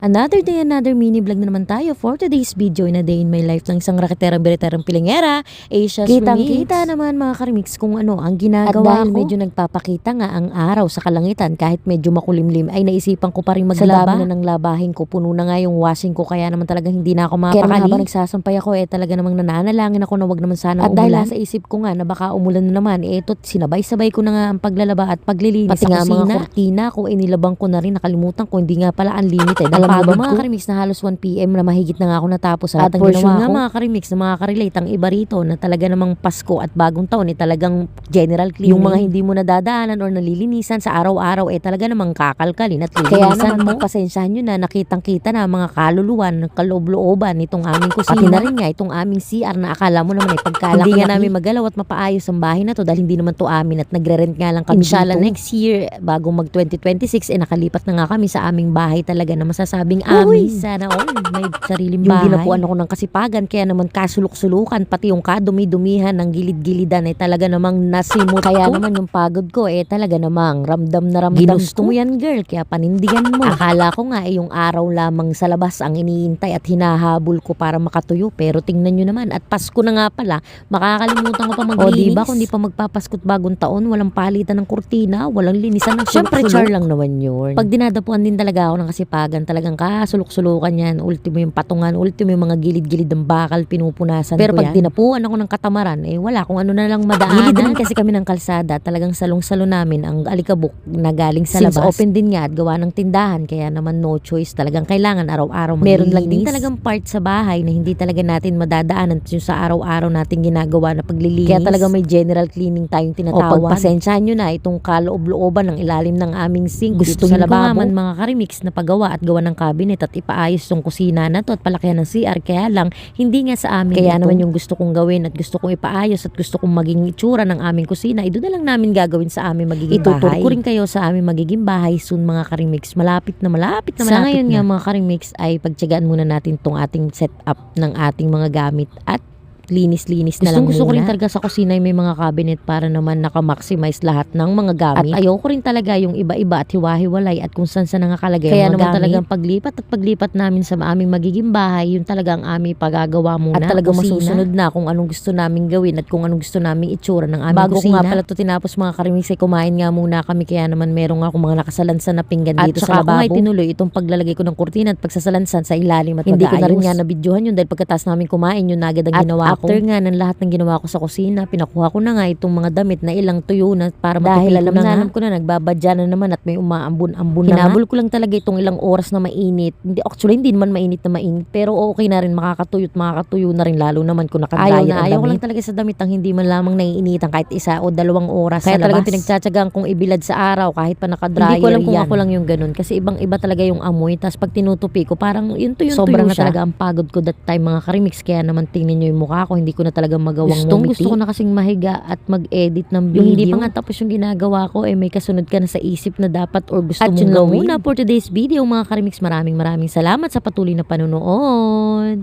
Another day, another mini vlog na naman tayo for today's video in a day in my life ng isang raketerang bireterang pilingera, Asia's Remix. Kita naman mga karimix kung ano ang ginagawa ko. At dahil medyo nagpapakita nga ang araw sa kalangitan kahit medyo makulimlim ay naisipan ko pa rin maglaba na ng labahin ko. Puno na nga yung washing ko kaya naman talagang hindi na ako mapakali. Kaya habang nagsasampay ako talaga namang nananalangin ako na wag naman sana umulan. At dahil sa isip ko nga na baka umulan na naman ito sinabay-sabay ko na nga ang paglalaba at paglilinis pati sa kusina. Mga kurtina ko inilabang ko na rin nakalimutan ko hindi nga pala unlimited. Pagod mga karimix na halos 1 PM na mahigit na nga ako natapos at ang ginawa ko mga karimix na makaka-relate ang iba rito na talaga namang Pasko at bagong taon talagang general cleaning. Yung mga hindi mo nadadaanan or nalilinisan sa araw-araw talaga namang kakalkalin at lilinisan mo. Pasensyahan nyo na nakitang-kita na mga kaluluwan, kaloob-looban itong aming kusina. Pati na rin nga itong aming CR na akala mo naman pagkalaki. Hindi nga namin magalaw at mapaayos ang bahay na to dahil hindi naman to amin at nagre-rent nga lang kami. Inshallah next year bago mag 2026 nakalipat na nga kami sa aming bahay talaga na masasabing amin. Sana all may sariling bahay. Yung ginapuan ako ng kasipagan kaya naman kasulok-sulukan pati yung kadumi-dumihan ng gilid-gilidan talaga namang nasimot kaya ko. Naman yung pagod ko talaga namang ramdam na ramdam. Ginusto mo yan girl kaya panindigan mo. Akala ko nga yung araw lamang sa labas ang iniintay at hinahabol ko para makatuyo pero tingnan nyo naman at Pasko na nga pala makakalimutan ko pa maglinis. O diba kung di pa magpapaskot bagong taon walang palitan ng kurtina walang linisan ng syempre char lang naman yun. Pag dinadapuan din talaga ako ng kasipagan talagang kasulok-sulukan yan ultimo yung patungan ultimo yung mga gilid-gilid ng bakal pinupunasan pero pag dinapuan ako ng katamaran wala kung ano na lang madaanan. Gilid din kasi kami ng kalsada talagang salong-salo namin ang alikabok na galing sa labas. Since open din nga at gawa ng tindahan kaya naman no choice talagang kailangan araw-araw maglinis. Meron lang din talagang part sa bahay na hindi talaga natin madadaanan yung sa araw-araw natin ginagawa na paglilinis. Kaya talaga may general cleaning tayong tinatawag. O pagpasensyahan nyo na itong kaloob-looban ng ilalim ng aming sink gusto sa lababo. Gusto mga karimix na paggawa at gawa ng cabinet at ipaayos tong kusina na to at palakihan ng CR kaya lang hindi nga sa amin. Kaya naman yung gusto kong gawin at gusto kong ipaayos at gusto kong maging itsura ng aming kusina doon na lang namin gagawin sa aming magiging bahay. Ituturo ko rin kayo sa aming magiging bahay soon mga karimix. Malapit na sa ngayon nga mga karimix ay pagtiyagaan muna natin tong ating setup ng ating mga gamit at linis-linis na lang gusto ko rin talaga sa kusina may mga cabinet para naman naka-maximize lahat ng mga gamit. At ayoko rin talaga yung iba-iba at hiwa-hiwalay at kung saan nakalagay kaya naman talagang paglipat namin sa aming magiging bahay yun talaga ang aming pagagawa muna. At talagang masusunod na kung anong gusto naming gawin at kung anong gusto naming itsura ng aming bago kusina. Bago ko nga pala to tinapos mga karimix kumain nga muna kami kaya naman meron nga akong mga nakasalansan na pinggan dito sa lababo. At saka ko tinuloy itong paglalagay ko ng kurtina at pagsasalansan sa ilalim at hindi ko na rin nga nabidyohan yun dahil pagkatapos namin kumain yun agad ang ginawa ko. After nga ng lahat ng ginawa ko sa kusina, pinakuha ko na nga itong mga damit na ilang tuyo na para matipid ko na alam ko na nagbabadya na naman at may umaambun-ambun na. Hinabol ko lang talaga itong ilang oras na mainit. Actually, hindi naman mainit na mainit pero okay na rin makakatuyo na rin lalo naman kung nakadryer ang damit. Ayaw ko lang talaga sa damit ang hindi man lamang naiinitan kahit 1 o 2 oras kaya sa labas. Kaya talagang pinagtsatsagaan kong ibilad sa araw kahit pa nakadryer. Hindi ko alam kung ako lang yung ganun kasi ibang-iba talaga yung amoy tapos pag tinutupi ko parang yun tuyo sobrang na talaga ang pagod ko that time mga karimix kaya naman tingnan nyo yung mukha ko hindi ko na talaga magawang gusto ko na kasing mahiga at mag-edit ng video. Yung hindi pa nga tapos yung ginagawa ko may kasunod ka na sa isip na dapat or gusto mong gawin. At yun lang muna for today's video mga karimix. Maraming salamat sa patuloy na panonood.